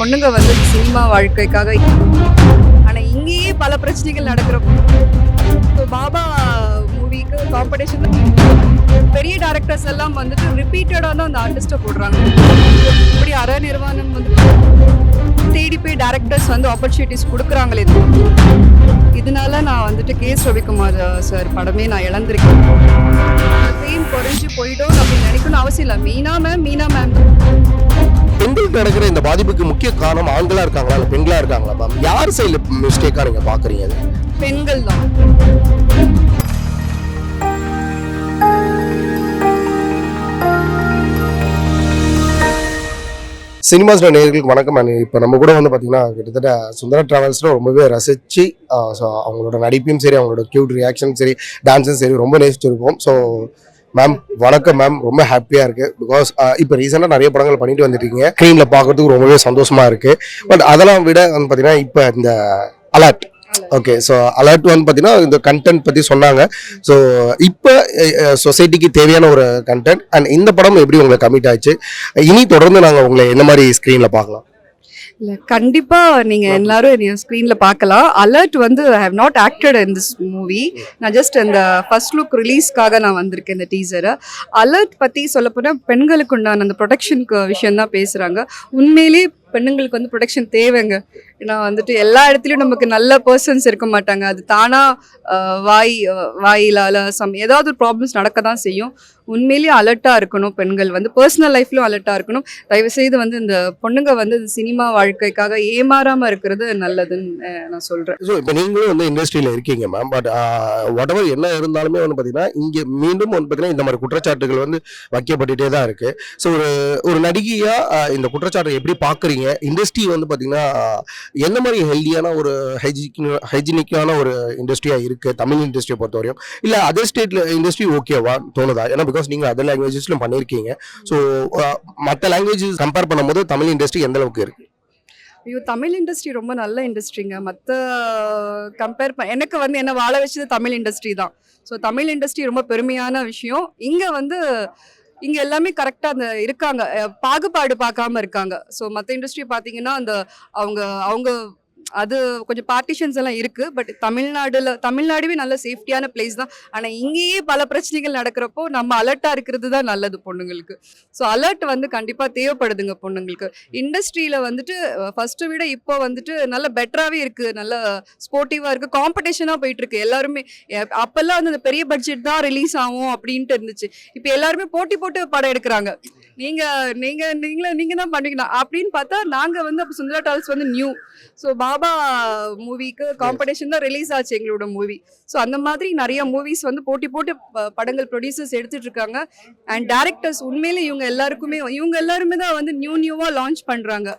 பொண்ணுங்க வந்து சினிமா வாழ்க்கைக்காக ஆனா இங்கேயே பல பிரச்சனைகள் நடக்கிறப்போ பாபா மூவிக்கு காம்படிஷன் பெரிய டைரக்டர்ஸ் எல்லாம் வந்துட்டு ரிப்பீட்டடா தான் அந்த ஆர்டிஸ்ட்டை போடுறாங்க. இப்படி அற நிர்வாணம் வந்து தேடி போய் டைரக்டர்ஸ் வந்து ஆப்பர்ச்சுனிட்டிஸ் கொடுக்குறாங்களே. இதனால நான் வந்துட்டு கேஎஸ் ரவிக்குமார் சார் படமே நான் இழந்திருக்கேன். ஃபேம் குறைஞ்சு போயிடும் அப்படின்னு நினைக்கணும் அவசியம் இல்லை. மீனா மேம் பெண்களுக்கு நடக்கிற இந்த பாதிப்புக்கு முக்கிய காரணம் ஆண்களா இருக்காங்களா இல்ல பெண்களா இருக்காங்களா மேம்? யார் சைடுல மிஸ்டேக்கா நீங்க பாக்குறீங்க? அது பெண்கள் தான். சினிமாஸ் நேயர்களுக்கு வணக்கம். இப்போ நம்ம கூட வந்து பார்த்தீங்கன்னா கிட்டத்தட்ட சுந்தரா டிராவல்ஸில் ரொம்பவே ரசித்து ஸோ அவங்களோட நடிப்பையும் சரி அவங்களோட க்யூட் ரியாக்ஷனும் சரி டான்ஸும் சரி ரொம்ப நேசிச்சிருக்கோம். ஸோ மேம் வணக்கம் மேம், ரொம்ப ஹாப்பியாக இருக்குது. பிகாஸ் இப்போ ரீசெண்டாக நிறைய படங்கள் பண்ணிட்டு வந்துருக்கீங்க. ஸ்க்ரீனில் பார்க்குறதுக்கு ரொம்பவே சந்தோஷமாக இருக்குது. பட் அதெல்லாம் விட வந்து பார்த்தீங்கன்னா இப்போ இந்த அலர்ட் ஓகே, ஸோ அலர்ட் வந்து பார்த்தீங்கன்னா இந்த கண்டென்ட் பற்றி சொன்னாங்க. ஸோ இப்போ சொசைட்டிக்கு தேவையான ஒரு கண்டென்ட் அண்ட் இந்த படம் எப்படி உங்களுக்கு கமிட் ஆச்சு? இனி தொடர்ந்து நாங்கள் உங்களை என்ன மாதிரி ஸ்க்ரீனில் பார்க்கலாம்? இல்லை கண்டிப்பா நீங்க எல்லாரும் ஸ்க்ரீன்ல பார்க்கலாம். அலர்ட் வந்து I have not acted in this movie. நான் ஜஸ்ட் இந்த ஃபர்ஸ்ட் லுக் ரிலீஸ்க்காக நான் வந்திருக்கேன் இந்த டீசரை. அலர்ட் பத்தி சொல்ல போனா பெண்களுக்கு உண்டான அந்த ப்ரொடெக்ஷனுக்கு விஷயம் தான் பேசுறாங்க. உண்மையிலேயே பெண்களுக்கு வந்து ப்ரொடெக்ஷன் தேவைங்க. ஏன்னா வந்துட்டு எல்லா இடத்துலையும் நமக்கு நல்ல பர்சன்ஸ் இருக்க மாட்டாங்க. அது தானா வாயிலால ஏதாவது ஒரு ப்ராப்ளம்ஸ் நடக்க தான் செய்யும். உண்மையிலேயே அலர்ட்டாக இருக்கணும். பெண்கள் வந்து பர்சனல் லைஃப்லையும் அலர்ட்டாக இருக்கணும். தயவுசெய்து வந்து இந்த பொண்ணுங்க வந்து சினிமா வாழ்க்கைக்காக ஏமாறாமல் இருக்கிறது நல்லதுன்னு நான் சொல்கிறேன். ஸோ இப்போ நீங்களும் வந்து இண்டஸ்ட்ரியில் இருக்கீங்க மேம். பட் வாட் எவர் என்ன இருந்தாலுமே வந்து பார்த்தீங்கன்னா இங்கே மீண்டும் வந்து பார்த்தீங்கன்னா இந்த மாதிரி குற்றச்சாட்டுகள் வந்து வைக்கப்பட்டுட்டே தான் இருக்குது. ஸோ ஒரு நடிகையாக இந்த குற்றச்சாட்டை எப்படி பார்க்குறீங்க? இண்டஸ்ட்ரி வந்து பார்த்தீங்கன்னா எந்த மாதிரி ஹெல்தியான ஒரு ஹைஜீனிக்கான ஒரு இண்டஸ்ட்ரியாக இருக்குது தமிழ் இண்டஸ்ட்ரியை பொறுத்தவரையும்? இல்லை அதர் ஸ்டேட்ல இண்டஸ்ட்ரி ஓகேவா தோணுதா? ஏன்னா பிகாஸ் நீங்கள் அதர் லாங்குவேஜஸ்லும் பண்ணியிருக்கீங்க. ஸோ மற்ற லாங்குவேஜஸ் கம்பேர் பண்ணும்போது தமிழ் இண்டஸ்ட்ரி எந்த அளவுக்கு இருக்குது? ஐயோ, தமிழ் இண்டஸ்ட்ரி ரொம்ப நல்ல இண்டஸ்ட்ரிங்க. மற்ற எனக்கு வந்து என்ன வாழ வச்சது தமிழ் இண்டஸ்ட்ரி தான். ஸோ தமிழ் இண்டஸ்ட்ரி ரொம்ப பெருமையான விஷயம். இங்கே எல்லாமே கரெக்டாக அந்த இருக்காங்க, பாகுபாடு பார்க்காம இருக்காங்க. ஸோ மற்ற இண்டஸ்ட்ரி பார்த்தீங்கன்னா அந்த அவங்க அது கொஞ்சம் பார்ட்டிஷன்ஸ் எல்லாம் இருக்குது. பட் தமிழ்நாடுவே நல்ல சேஃப்டியான பிளேஸ் தான். ஆனால் இங்கேயே பல பிரச்சனைகள் நடக்கிறப்போ நம்ம அலர்ட்டாக இருக்கிறது தான் நல்லது பொண்ணுங்களுக்கு. ஸோ அலர்ட் வந்து கண்டிப்பாக தேவைப்படுதுங்க பொண்ணுங்களுக்கு. இண்டஸ்ட்ரியில் வந்துட்டு ஃபஸ்ட்டை விட இப்போ வந்துட்டு நல்ல பெட்டராகவே இருக்குது, நல்ல ஸ்போர்ட்டிவாக இருக்குது, காம்படிஷனாக போயிட்டுருக்கு எல்லாருமே. அப்போல்லாம் வந்து அந்த பெரிய பட்ஜெட் தான் ரிலீஸ் ஆகும் அப்படின்ட்டு இருந்துச்சு. இப்போ எல்லாருமே போட்டி போட்டு படம் எடுக்கிறாங்க. நீங்கள் தான் பண்ணிக்கணும் அப்படின்னு பார்த்தா நாங்கள் வந்து அப்போ சுந்தரா டால்ஸ் வந்து நியூ. ஸோ பாபா மூவிக்கு காம்படிஷன் தான் ரிலீஸ் ஆச்சு எங்களோட மூவி. ஸோ அந்த மாதிரி நிறைய மூவிஸ் வந்து போட்டி போட்டு படங்கள் ப்ரொடியூசர்ஸ் எடுத்துட்டு இருக்காங்க. அண்ட் டேரக்டர்ஸ் உண்மையிலே இவங்க எல்லாருமே தான் வந்து நியூவாக லான்ச் பண்ணுறாங்க.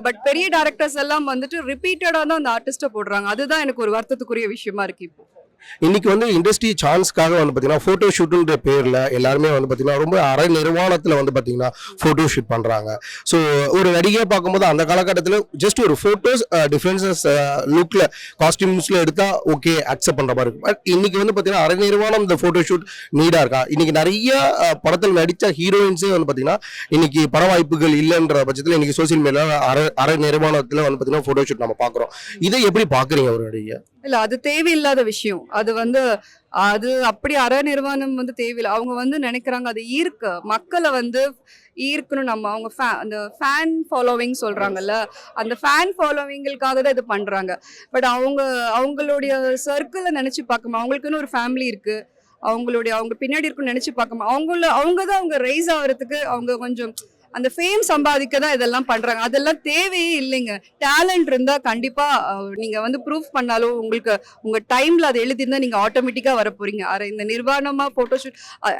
பட் பெரிய டேரக்டர்ஸ் எல்லாம் வந்துட்டு ரிப்பீட்டடாக தான் அந்த ஆர்டிஸ்ட்டை போடுறாங்க. அதுதான் எனக்கு ஒரு வருத்தத்துக்குரிய விஷயமா இருக்கு. இப்போ இன்னைக்கு வந்து இண்டஸ்ட்ரி சான்ஸ்க்காக வந்து பார்த்தீங்கன்னா ஃபோட்டோ ஷூட்டுன்ற பேரில் எல்லாருமே வந்து பார்த்தீங்கன்னா ரொம்ப அரை நிர்வாணத்தில் வந்து பார்த்தீங்கன்னா ஃபோட்டோ ஷூட் பண்ணுறாங்க. ஸோ ஒரு நடிகையாக பார்க்கும்போது அந்த காலகட்டத்தில் ஜஸ்ட் ஒரு ஃபோட்டோஸ் டிஃப்ரென்சஸ் லுக்கில் காஸ்டியூம்ஸில் எடுத்தால் ஓகே அக்செப்ட் பண்ணுற மாதிரி இருக்கும். பட் இன்னைக்கு வந்து பார்த்தீங்கன்னா அரை நிர்வாணம் இந்த ஃபோட்டோ ஷூட் நீடாக இருக்கா? இன்னைக்கு நிறைய படத்தில் நடித்த ஹீரோயின்ஸே வந்து பார்த்தீங்கன்னா இன்னைக்கு பட வாய்ப்புகள் இல்லைன்ற பட்சத்தில் இன்னைக்கு சோசியல் மீடியாவில் அரை நிர்வாணத்தில் வந்து பார்த்தீங்கன்னா ஃபோட்டோ ஷூட் நம்ம பார்க்குறோம். இதை எப்படி பார்க்குறீங்க ஒரு நடிகை? இல்லை, அது தேவையில்லாத விஷயம். அது அப்படி அற நிர்வாணம் வந்து தேவையில்லை. அவங்க வந்து நினைக்கிறாங்க அது மக்களை வந்து ஈர்க்கணும். நம்ம அவங்க அந்த ஃபேன் ஃபாலோவிங் சொல்றாங்கல்ல, அந்த ஃபேன் ஃபாலோவிங்களுக்காக தான் இது பண்றாங்க. பட் அவங்களுடைய சர்க்கிளை நினைச்சு பார்க்கணும். அவங்களுக்குன்னு ஒரு ஃபேமிலி இருக்கு, அவங்க பின்னாடி இருக்குன்னு நினைச்சு பார்க்கணும். அவங்க தான் அவங்க ரைஸ் ஆகிறதுக்கு அவங்க கொஞ்சம் அந்த ஃபேம் சம்பாதிக்க தான் இதெல்லாம் பண்றாங்க. அதெல்லாம் தேவையே இல்லைங்க. டேலண்ட் இருந்தா கண்டிப்பா நீங்க வந்து ப்ரூஃப் பண்ணாலும் உங்களுக்கு உங்க டைம்ல அதை எழுதிருந்தா நீங்க ஆட்டோமேட்டிக்கா வர போறீங்க. இந்த நிர்வாணமா போட்டோஷூட்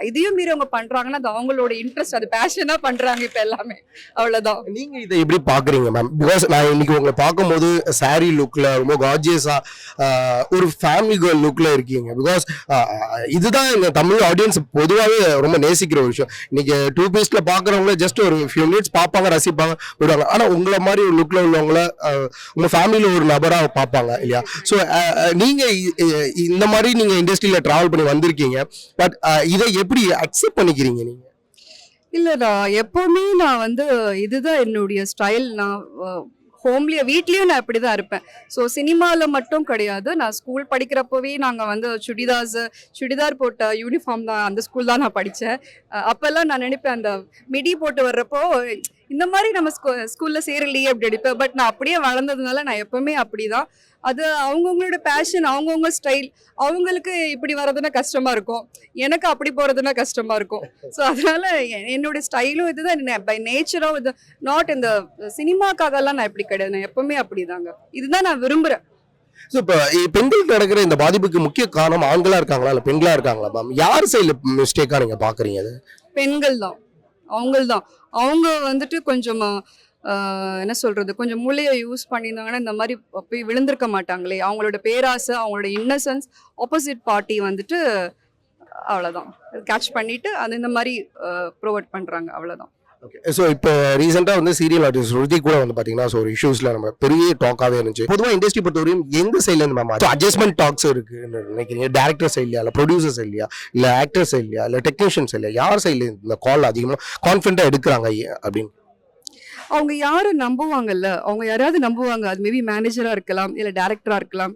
இதையும் மீறி அவங்க பண்றாங்கன்னா அது அவங்களோட இன்ட்ரெஸ்ட், அது பேஷனா பண்றாங்க இப்ப எல்லாமே. அவ்வளவுதான். நீங்க இதை எப்படி பாக்குறீங்க மேம்? பிகாஸ் நான் இன்னைக்கு உங்களை பார்க்கும்போது சாரி லுக்ல ரொம்ப கார்ஜியஸா ஒரு ஃபேமிலி கேர்ள் லுக்ல இருக்கீங்க. பிகாஸ் இதுதான் இந்த தமிழ் ஆடியன்ஸ் பொதுவாகவே ரொம்ப நேசிக்கிற ஒரு விஷயம். இன்னைக்கு 2 பீஸ்ல பாக்குறவங்கள ஜஸ்ட் ஒரு few minutes பார்ப்பாங்க, ரசிப்பாங்க, விடுவாங்க. ஆனா உங்களை மாதிரி ஒரு லுக்ல உள்ளவங்கள உங்க ஃபேமிலியில ஒரு நபரா பார்ப்பாங்க இல்லையா? ஸோ நீங்க இந்த மாதிரி நீங்க இண்டஸ்ட்ரியில டிராவல் பண்ணி வந்திருக்கீங்க. பட் இதை எப்படி அக்செப்ட் பண்ணிக்கிறீங்க நீங்க? இல்லை, நான் எப்போவுமே நான் வந்து இதுதான் என்னுடைய ஸ்டைல். நான் ஹோம்லியா வீட்லேயும் நான் இப்படி தான் இருப்பேன். ஸோ சினிமாவில் மட்டும் கிடையாது, நான் ஸ்கூல் படிக்கிறப்போவே நாங்கள் வந்து சுடிதார் போட்ட யூனிஃபார்ம் தான், அந்த ஸ்கூல் தான் நான் படித்தேன். அப்போல்லாம் நான் நினைப்பேன் அந்த மிடி போட்டு வர்றப்போ இந்த மாதிரி நம்ம ஸ்கூலில் சேரலையே அப்படி அடிப்பேன். பட் நான் அப்படியே வளர்ந்ததுனால நான் எப்பவுமே அப்படி தான். அது அவங்கவுங்களோட பேஷன், அவங்கவுங்க ஸ்டைல். அவங்களுக்கு இப்படி வர்றதுன்னா கஷ்டமாக இருக்கும், எனக்கு அப்படி போகிறதுனா கஷ்டமாக இருக்கும். ஸோ அதனால என்னோட ஸ்டைலும் இதுதான், பை நேச்சராகவும் இது. நாட் இந்த சினிமாக்காகலாம் நான் இப்படி கிடையாது, நான் எப்பவுமே அப்படிதாங்க. இதுதான் நான் விரும்புகிறேன். ஸோ இப்போ பெண்களுக்கு நடக்கிற இந்த பாதிப்புக்கு முக்கிய காரணம் ஆண்களா இருக்காங்களா இல்லை பெண்களா இருக்காங்களா மேம்? யார் சைடில் மிஸ்டேக்காக நீங்கள் பார்க்குறீங்க அது? பெண்கள் தான், அவங்கள் தான். அவங்க வந்துட்டு கொஞ்சம் என்ன சொல்றது, கொஞ்சம் மூளையை யூஸ் பண்ணியிருந்தாங்கன்னா இந்த மாதிரி போய் விழுந்திருக்க மாட்டாங்களே. அவங்களோட பேராசை, அவங்களோட இன்னசென்ஸ், ஆப்போசிட் பார்ட்டி வந்துட்டு அவ்வளோதான் கேட்ச் பண்ணிட்டு அது இந்த மாதிரி ப்ரொவைட் பண்ணுறாங்க, அவ்வளோதான். ஓகே. ஸோ இப்போ ரீசெண்டாக வந்து சீரியல் ஆர்டிஸ்ட் ஸ்ருதி கூட வந்து பார்த்தீங்கன்னா ஸோ ஒரு இஷ்யூஸில் நம்ம பெரிய டாக்காகவே இருந்துச்சு. பொதுவாக இண்டஸ்ட்ரி பொறுத்தவரையும் எந்த சைட்லேருந்து மேம் அட்ஜஸ்ட்மெண்ட் டாக்ஸ் இருக்குன்னு நினைக்கிறீங்க? டேரக்டர் சைட்லையா, இல்லை ப்ரொடியூசர் சைட்லையா, இல்லை ஆக்டர் சைட்லையா, இல்லை டெக்னீஷியன் சைட்லையா, யார் சைடில் இந்த கால் அதிகமாக கான்ஃபிடென்ட்டாக எடுக்கிறாங்க அப்படின்னு? அவங்க யாரை நம்புவாங்கல்ல, அவங்க யாராவது நம்புவாங்க. அது மேபி மேனேஜராக இருக்கலாம், இல்லை டேரக்டராக இருக்கலாம்.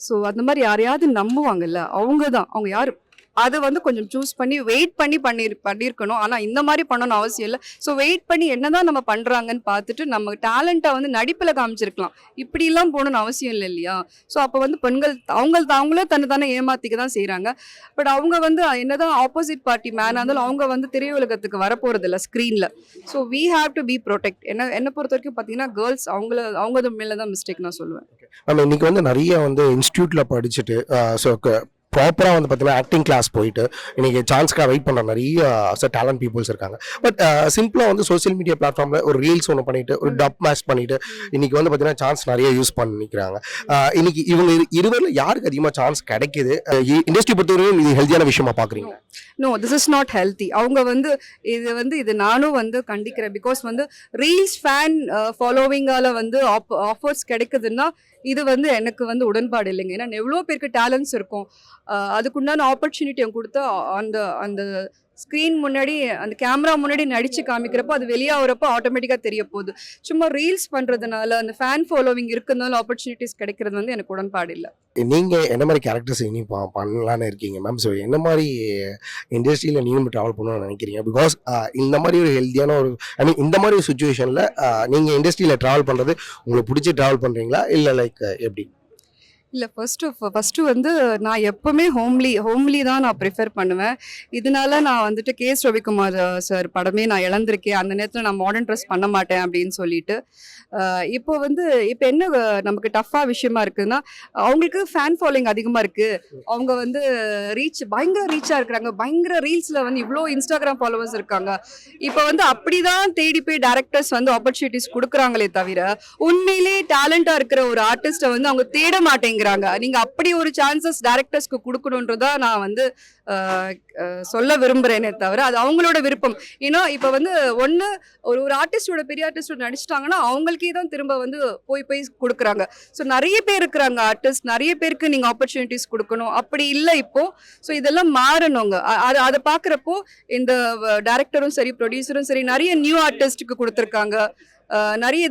ஸோ அந்த மாதிரி யாரையாவது நம்புவாங்கல்ல, அவங்க தான். அவங்க யார் அதை வந்து கொஞ்சம் சூஸ் பண்ணி வெயிட் பண்ணி பண்ணியிருக்கணும். ஆனால் இந்த மாதிரி பண்ணணும்னு அவசியம் இல்லை. ஸோ வெயிட் பண்ணி என்னதான் நம்ம பண்ணுறாங்கன்னு பார்த்துட்டு நம்ம டேலண்ட்டை வந்து நடிப்பில் காமிச்சிருக்கலாம். இப்படிலாம் போகணும்னு அவசியம் இல்லை இல்லையா? ஸோ அப்போ வந்து பெண்கள் அவங்களே தானே ஏமாத்திக்க தான் செய்கிறாங்க. பட் அவங்க வந்து என்னதான் ஆப்போசிட் பார்ட்டி மேனாக இருந்தாலும் அவங்க வந்து திரையுலகத்துக்கு வரப்போகிறது இல்லை ஸ்க்ரீனில். So we have to be protect. என்னை பொறுத்த வரைக்கும் பார்த்தீங்கன்னா கேர்ள்ஸ் அவங்க மேலே தான் மிஸ்டேக் நான் சொல்லுவேன். நம்ம இன்னைக்கு வந்து நிறைய வந்து இன்ஸ்டியூட்டில் படிச்சுட்டு ஸோ ப்ராப்பராக வந்து பார்த்தீங்கன்னா ஆக்டிங் கிளாஸ் போயிட்டு இன்னைக்கு சான்ஸ்க்காக வெயிட் பண்ணுற நிறைய டேலண்ட் பீப்புள்ஸ் இருக்காங்க. பட் சிம்பிளாக வந்து சோஷியல் மீடியா பிளாட்ஃபார்மில் ஒரு ரீல்ஸ் ஒன்று பண்ணிட்டு ஒரு டப் மேட்ச் பண்ணிட்டு இன்னைக்கு வந்து பார்த்தீங்கன்னா சான்ஸ் நிறைய யூஸ் பண்ணிக்கிறாங்க. இன்னைக்கு இவங்க இருவரில் யாருக்கு அதிகமாக சான்ஸ் கிடைக்குது? இண்டஸ்ட்ரி பொறுத்தவரையும் இது ஹெல்த்தியான விஷயமா பார்க்குறீங்க? No, this is not healthy. அவங்க வந்து இது நானும் வந்து கண்டிக்கிறேன். பிகாஸ் வந்து ரீல்ஸ் ஃபேன் ஃபாலோவிங்கால வந்து ஆஃபர்ஸ் கிடைக்குதுன்னா இது வந்து எனக்கு வந்து உடன்பாடு இல்லைங்க. ஏன்னா எவ்வளோ பேருக்கு டேலண்ட்ஸ் இருக்கும், அதுக்குண்டான ஆப்பர்ச்சுனிட்டி அவங்க கொடுத்தா அந்த அந்த ஸ்க்ரீன் முன்னாடி அந்த கேமரா முன்னாடி நடிச்சு காமிக்கிறப்போ அது வெளியாகிறப்போ ஆட்டோமேட்டிக்காக தெரிய போகுது. சும்மா ரீல்ஸ் பண்ணுறதுனால அந்த ஃபேன் ஃபாலோவிங் இருக்கிறதுனால ஆப்பர்ச்சுனிட்டிஸ் கிடைக்கிறது வந்து எனக்கு உடன்பாடு இல்லை. நீங்கள் என்ன மாதிரி கேரக்டர்ஸ் இனி பண்ணலான்னு இருக்கீங்க மேம்? ஸோ என்ன மாதிரி இண்டஸ்ட்ரியில் நீங்களும் ட்ராவல் பண்ணணும்னு நினைக்கிறீங்க? பிகாஸ் இந்த மாதிரி ஒரு ஹெல்த்தியான ஒரு இந்த மாதிரி ஒரு சுச்சுவேஷனில் நீங்கள் இண்டஸ்ட்ரியில் ட்ராவல் பண்ணுறது உங்களுக்கு பிடிச்சி ட்ராவல் பண்ணுறீங்களா இல்லை லைக் எப்படி? இல்லை, ஃபஸ்ட்டு வந்து நான் எப்போவுமே ஹோம்லி தான் நான் ப்ரிஃபர் பண்ணுவேன். இதனால நான் வந்துட்டு கேஎஸ் ரவிக்குமார் சார் படமே நான் இழந்திருக்கேன். அந்த நேரத்தில் நான் மாடர்ன் ட்ரெஸ் பண்ண மாட்டேன் அப்படின்னு சொல்லிட்டு. இப்போ என்ன நமக்கு டஃப்பாக விஷயமா இருக்குதுன்னா, அவங்களுக்கு ஃபேன் ஃபாலோயிங் அதிகமாக இருக்குது. அவங்க வந்து பயங்கர ரீச்சாக இருக்கிறாங்க. பயங்கர ரீல்ஸில் வந்து இவ்வளோ இன்ஸ்டாகிராம் ஃபாலோவர்ஸ் இருக்காங்க. இப்போ வந்து அப்படி தான் தேடி போய் டேரக்டர்ஸ் வந்து ஆப்பர்ச்சுனிட்டிஸ் கொடுக்குறாங்களே தவிர உண்மையிலே டேலண்டாக இருக்கிற ஒரு ஆர்டிஸ்ட்டை வந்து அவங்க தேட மாட்டேங்க. நீங்க அப்படி ஒரு சான்சஸ் டைரக்டர்ஸ்க்கு கொடுக்கணும்ன்றதா நான் வந்து சொல்ல விரும்புறேனே தவிர அது அவங்களோட விருப்பம். ஏன்னா இப்போ வந்து ஒரு ஆர்டிஸ்டோட பெரிய ஆர்டிஸ்டோட நடிச்சிட்டாங்கன்னா அவங்களுக்கே தான் திரும்ப வந்து போய் கொடுக்குறாங்க. ஸோ நிறைய பேர் இருக்கிறாங்க ஆர்டிஸ்ட், நிறைய பேருக்கு நீங்க ஆப்பர்ச்சுனிட்டிஸ் கொடுக்கணும். அப்படி இல்லை இப்போ. ஸோ இதெல்லாம் மாறணுங்க. அதை பார்க்குறப்போ இந்த டைரக்டரும் சரி ப்ரொடியூசரும் சரி நிறைய நியூ ஆர்டிஸ்டுக்கு கொடுத்துருக்காங்க. நிறைய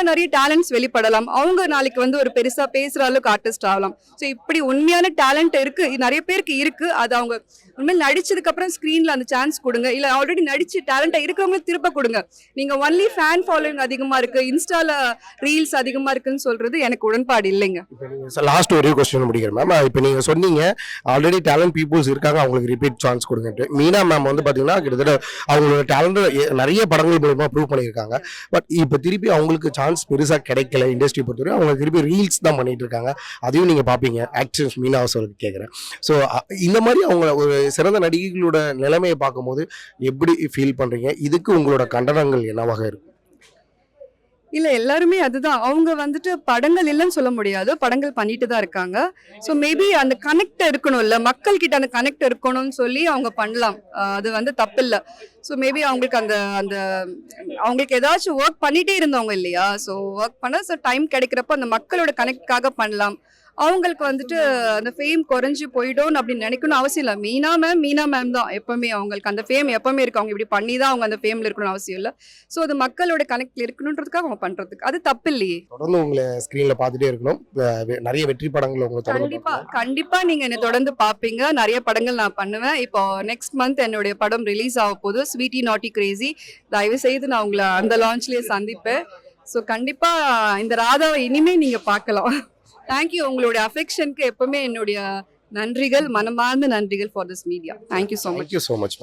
நிறைய டேலண்ட்ஸ் வெளிப்படலாம். அவங்க நாளைக்கு வந்து ஒரு பெருசா பேசுற அளவுக்கு ஆர்டிஸ்ட் ஆகலாம். ஸோ இப்படி உண்மையான டேலண்ட் இருக்கு, நிறைய பேருக்கு இருக்கு. அது அவங்க உண்மையில் நடிச்சதுக்கு அப்புறம் ஸ்க்ரீன்ல அந்த சான்ஸ் கொடுங்க. இல்லை ஆல்ரெடி நடிச்சு டேலண்டா இருக்கிறவங்களுக்கு திருப்ப கொடுங்க. நீங்க ஒன்லி ஃபேன் ஃபாலோயிங் அதிகமா இருக்கு, இன்ஸ்டால ரீல்ஸ் அதிகமா இருக்குன்னு சொல்றது எனக்கு உடன்பாடு இல்லைங்க. லாஸ்ட் ஒரே கொஸ்டின் முடிக்கிறேன் மேம். இப்போ நீங்க சொன்னீங்க ஆல்ரெடி டேலண்ட் பீப்புள்ஸ் இருக்காங்க, அவங்களுக்கு ரிப்பீட் சான்ஸ் கொடுங்க. மீனா மேம் வந்து பாத்தீங்கன்னா கிட்டத்தட்ட அவங்களோட டேலண்ட் நிறைய படங்கள் மூலமா ப்ரூவ் பண்ணியிருக்காங்க. பட் இப்போ திருப்பி அவங்களுக்கு சான்ஸ் பெருசா கிடைக்கல இண்டஸ்ட்ரி பொறுத்தவரை. அவங்க திருப்பி ரீல்ஸ் தான் பண்ணிட்டு இருக்காங்க. அதையும் நீங்க பாப்பீங்க. ஆக்டர்ஸ் மீனா அவர்களுக்கு கேட்குறேன். ஸோ இந்த மாதிரி அவங்க ஒரு சிறந்த நடிகைகளோட நிலைமையை பார்க்கும்போது எப்படி ஃபீல் பண்றீங்க? இதுக்கு உங்களோட கண்டனங்கள் என்னவாக இருக்கும்? இல்லை, எல்லாருமே அதுதான். அவங்க வந்துட்டு படங்கள் இல்லைன்னு சொல்ல முடியாது, படங்கள் பண்ணிட்டு தான் இருக்காங்க. ஸோ மேபி அந்த கனெக்ட் இருக்கணும், இல்லை மக்கள் கிட்ட அந்த கனெக்ட் இருக்கணும்னு சொல்லி அவங்க பண்ணலாம். அது வந்து தப்பில்லை. ஸோ மேபி அவங்களுக்கு அந்த அவங்களுக்கு ஏதாச்சும் ஒர்க் பண்ணிட்டே இருந்தவங்க இல்லையா? ஸோ ஒர்க் பண்ண டைம் கிடைக்கிறப்போ அந்த மக்களோட கனெக்ட்காக பண்ணலாம். அவங்களுக்கு வந்துட்டு அந்த ஃபேம் குறைஞ்சு போயிடும் அப்படின்னு நினைக்கணும்னு அவசியம் இல்லை. மீனா மேம் தான் எப்பவுமே அவங்களுக்கு அந்த ஃபேம் எப்பவுமே இருக்கு. அவங்க இப்படி பண்ணி தான் அவங்க அந்த ஃபேம்ல இருக்கணும்னு அவசியம் இல்லை. ஸோ அது மக்களோட கனெக்ட்ல இருக்கணுன்றதுக்காக அவங்க பண்றதுக்கு அது தப்பு இல்லையே. தொடர்ந்து உங்களை ஸ்க்ரீனில் பார்த்துட்டே இருக்கணும். நிறைய வெற்றி படங்களை உங்களை தொடர்ந்து கண்டிப்பா பார்க்கணும். கண்டிப்பா நீங்க என்னை தொடர்ந்து பாப்பீங்க. நிறைய படங்கள் நான் பண்ணுவேன். இப்போ நெக்ஸ்ட் மந்த் என்னுடைய படம் ரிலீஸ் ஆக போகுது, ஸ்வீட்டி நாட்டி கிரேசி. தயவு செய்து நான் உங்களை அந்த லான்ச்லயே சந்திப்பேன். ஸோ கண்டிப்பா இந்த ராதாவை இனிமே நீங்க பார்க்கலாம். தேங்க்யூ. உங்களுடைய அஃபெக்ஷனுக்கு எப்பவுமே என்னுடைய நன்றிகள், மனமார்ந்த நன்றிகள் for this media. Thank you so much. Thank you so much.